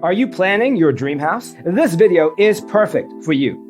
Are you planning your dream house? This video is perfect for you.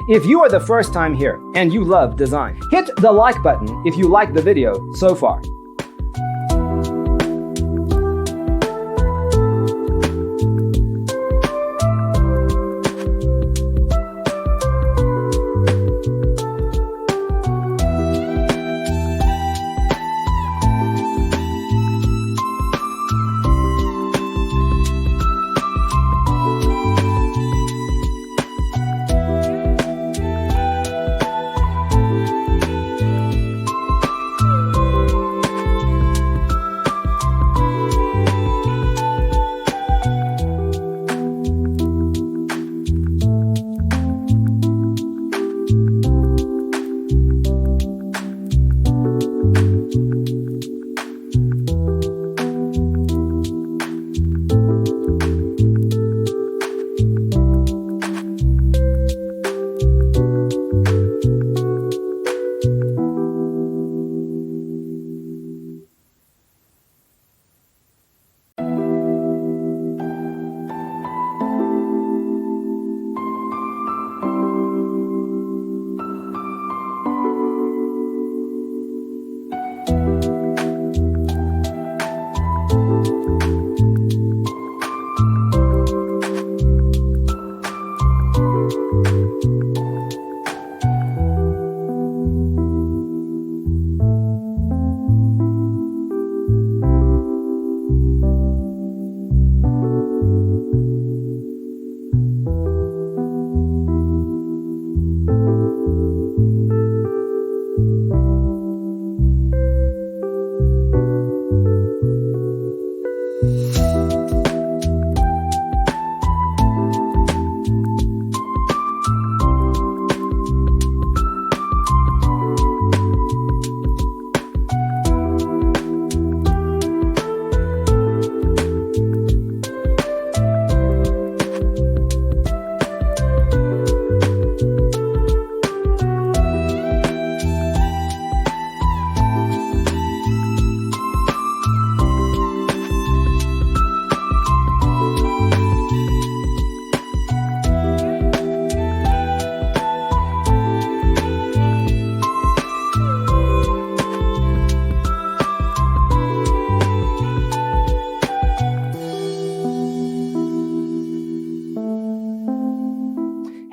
If you are the first time here and you love design, hit the like button if you like the video so far.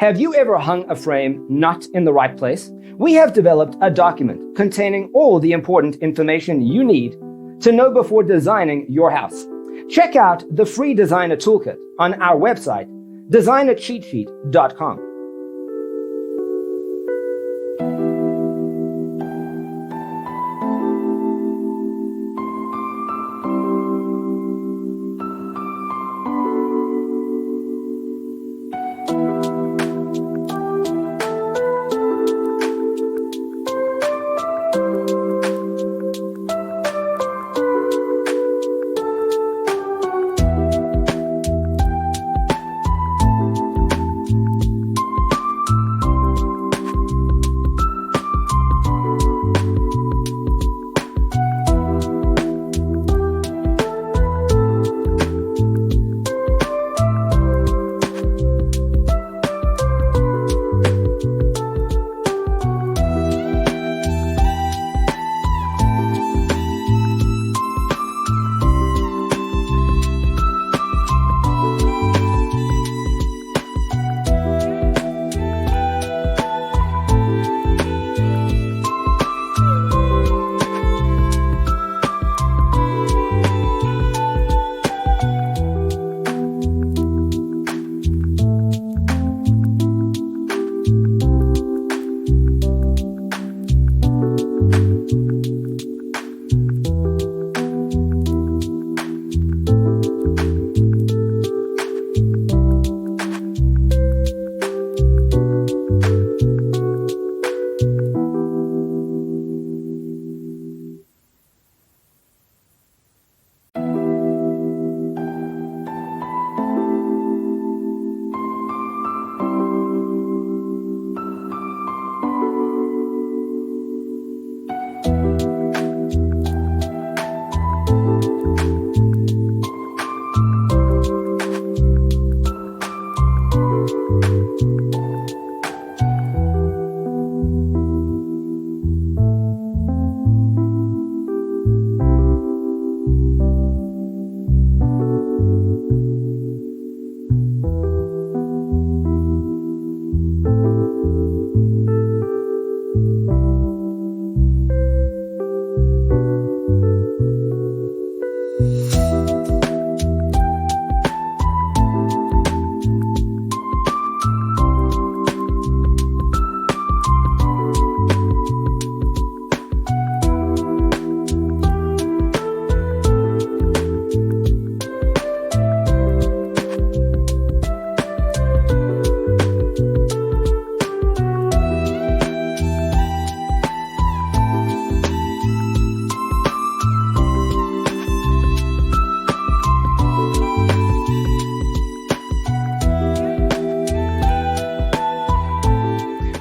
Have you ever hung a frame not in the right place? We have developed a document containing all the important information you need to know before designing your house. Check out the free designer toolkit on our website, designercheatsheet.com.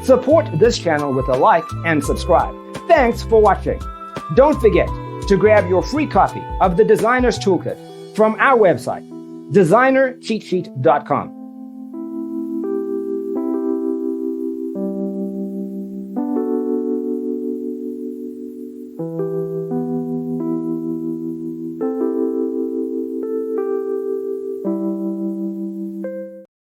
Support this channel with a like and subscribe. Thanks for watching. Don't forget to grab your free copy of the Designer's Toolkit from our website, designercheatsheet.com.